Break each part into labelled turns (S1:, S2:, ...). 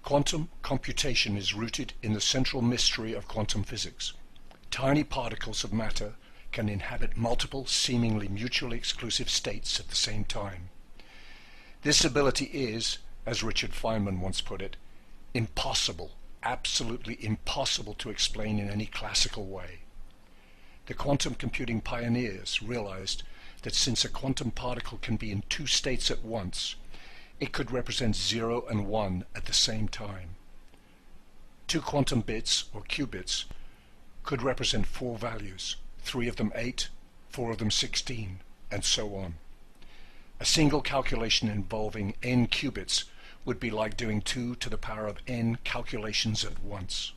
S1: Quantum computation is rooted in the central mystery of quantum physics. Tiny particles of matter can inhabit multiple, seemingly mutually exclusive states at the same time. This ability is, as Richard Feynman once put it, impossible, absolutely impossible to explain in any classical way. The quantum computing pioneers realized that since a quantum particle can be in two states at once, it could represent 0 and 1 at the same time. Two quantum bits, or qubits, could represent 4 values, 3 of them 8, 4 of them 16, and so on. A single calculation involving n qubits would be like doing 2 to the power of n calculations at once.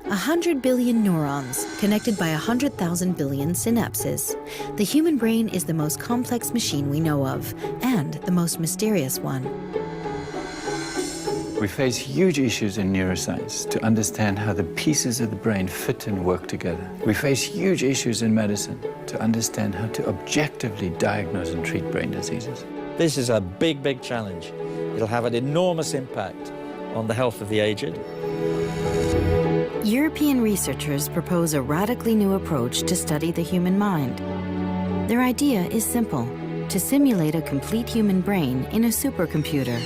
S2: A 100 billion neurons connected by 100,000 billion synapses. The human brain is the most complex machine we know of, and the most mysterious one.
S3: We face huge issues in neuroscience to understand how the pieces of the brain fit and work together. We face huge issues in medicine to understand how to objectively diagnose and treat brain diseases.
S4: This is a big, big challenge. It'll have an enormous impact on the health of the aged.
S2: European researchers propose a radically new approach to study the human mind. Their idea is simple: to simulate a complete human brain in a supercomputer.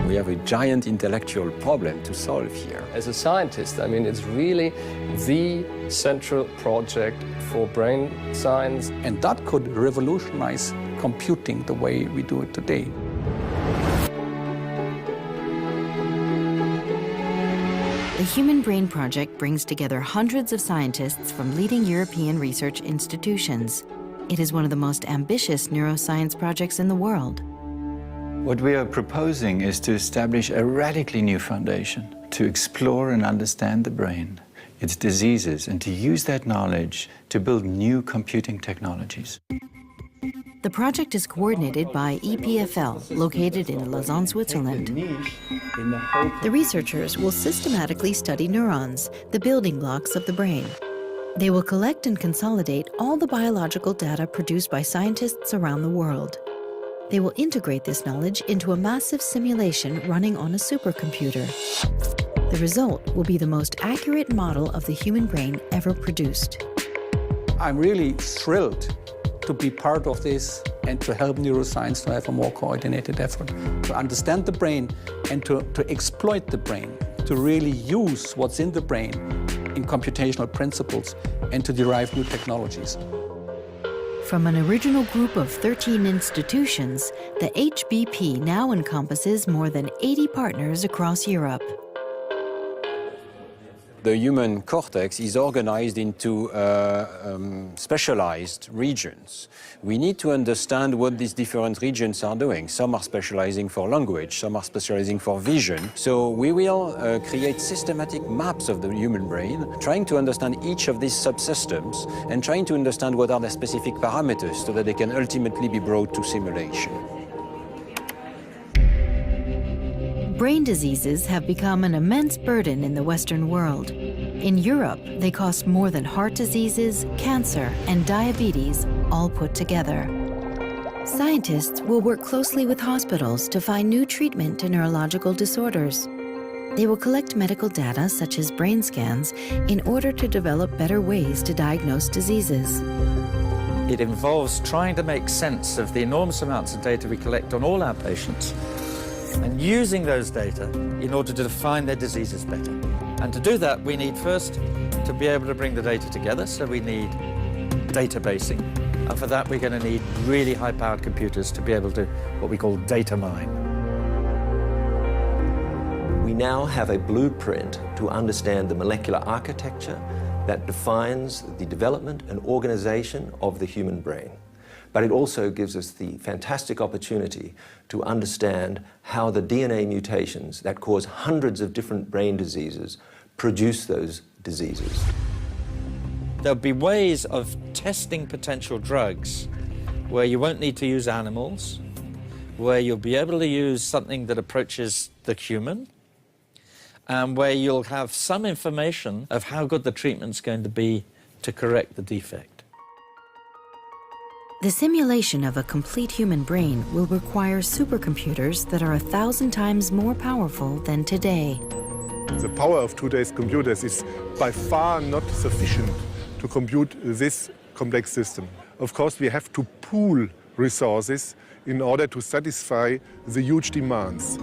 S5: We have a giant intellectual problem to solve here.
S6: As a scientist, I mean, it's really the central project for brain science.
S7: And that could revolutionize computing the way we do it today.
S2: The Human Brain Project brings together hundreds of scientists from leading European research institutions. It is one of the most ambitious neuroscience projects in the world.
S3: What we are proposing is to establish a radically new foundation to explore and understand the brain, its diseases, and to use that knowledge to build new computing technologies.
S2: The project is coordinated by EPFL, located in Lausanne, Switzerland. The researchers will systematically study neurons, the building blocks of the brain. They will collect and consolidate all the biological data produced by scientists around the world. They will integrate this knowledge into a massive simulation running on a supercomputer. The result will be the most accurate model of the human brain ever produced.
S7: I'm really thrilled to be part of this and to help neuroscience to have a more coordinated effort, to understand the brain and to exploit the brain, to really use what's in the brain in computational principles and to derive new technologies.
S2: From an original group of 13 institutions, the HBP now encompasses more than 80 partners across Europe.
S5: The human cortex is organized into specialized regions. We need to understand what these different regions are doing. Some are specializing for language, some are specializing for vision. So we will create systematic maps of the human brain, trying to understand each of these subsystems and trying to understand what are the specific parameters so that they can ultimately be brought to simulation.
S2: Brain diseases have become an immense burden in the Western world. In Europe, they cost more than heart diseases, cancer, and diabetes all put together. Scientists will work closely with hospitals to find new treatment to neurological disorders. They will collect medical data such as brain scans in order to develop better ways to diagnose diseases.
S4: It involves trying to make sense of the enormous amounts of data we collect on all our patients and using those data in order to define their diseases better. And to do that, we need first to be able to bring the data together, so we need databasing. And for that, we're going to need really high-powered computers to be able to, what we call data mine.
S8: We now have a blueprint to understand the molecular architecture that defines the development and organization of the human brain. But it also gives us the fantastic opportunity to understand how the DNA mutations that cause hundreds of different brain diseases produce those diseases.
S4: There'll be ways of testing potential drugs where you won't need to use animals, where you'll be able to use something that approaches the human, and where you'll have some information of how good the treatment's going to be to correct the defect.
S2: The simulation of a complete human brain will require supercomputers that are 1,000 times more powerful than today.
S9: The power of today's computers is by far not sufficient to compute this complex system. Of course, we have to pool resources in order to satisfy the huge demands.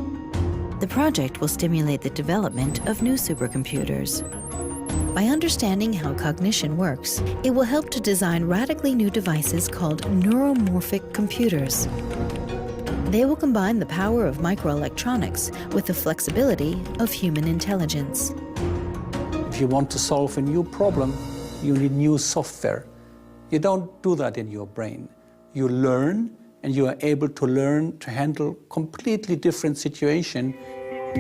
S2: The project will stimulate the development of new supercomputers. By understanding how cognition works, it will help to design radically new devices called neuromorphic computers. They will combine the power of microelectronics with the flexibility of human intelligence.
S7: If you want to solve a new problem, you need new software. You don't do that in your brain. You learn, and you are able to learn to handle completely different situations,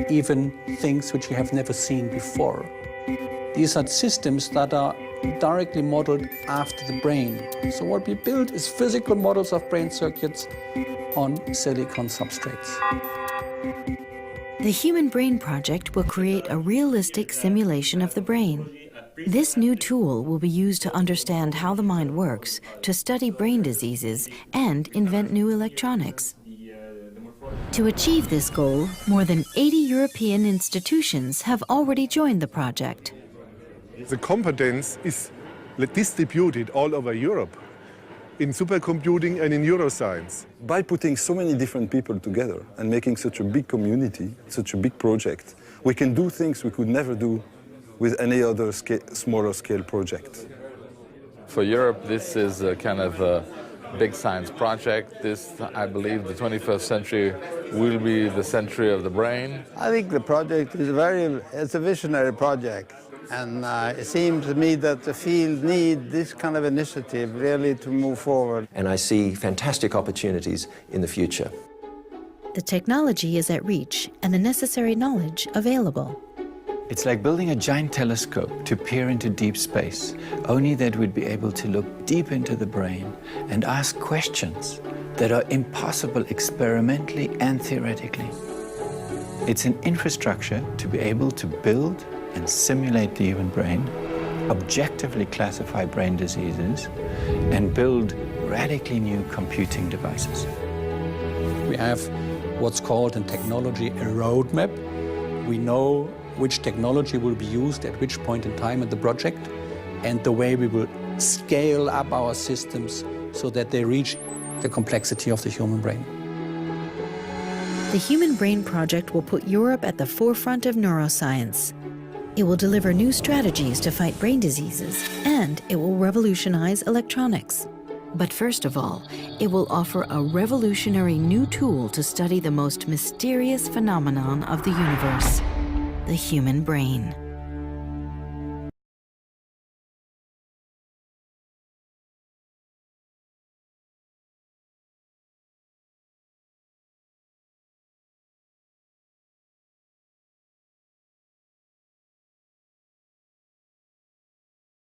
S7: even things which you have never seen before. These are systems that are directly modeled after the brain. So what we build is physical models of brain circuits on silicon substrates.
S2: The Human Brain Project will create a realistic simulation of the brain. This new tool will be used to understand how the mind works, to study brain diseases, and invent new electronics. To achieve this goal, more than 80 European institutions have already joined the project.
S9: The competence is distributed all over Europe in supercomputing and in neuroscience.
S10: By putting so many different people together and making such a big community, such a big project, we can do things we could never do with any other smaller scale project.
S11: For Europe, this is a kind of a big science project. This, I believe, the 21st century will be the century of the brain.
S12: I think the project is it's a visionary project. And it seems to me that the field needs this kind of initiative really to move forward.
S8: And I see fantastic opportunities in the future.
S2: The technology is at reach and the necessary knowledge available.
S3: It's like building a giant telescope to peer into deep space, only that we'd be able to look deep into the brain and ask questions that are impossible experimentally and theoretically. It's an infrastructure to be able to build and simulate the human brain, objectively classify brain diseases, and build radically new computing devices.
S7: We have what's called in technology a roadmap. We know which technology will be used at which point in time in the project, and the way we will scale up our systems so that they reach the complexity of the human brain.
S2: The Human Brain Project will put Europe at the forefront of neuroscience. It will deliver new strategies to fight brain diseases, and it will revolutionize electronics. But first of all, it will offer a revolutionary new tool to study the most mysterious phenomenon of the universe, the human brain.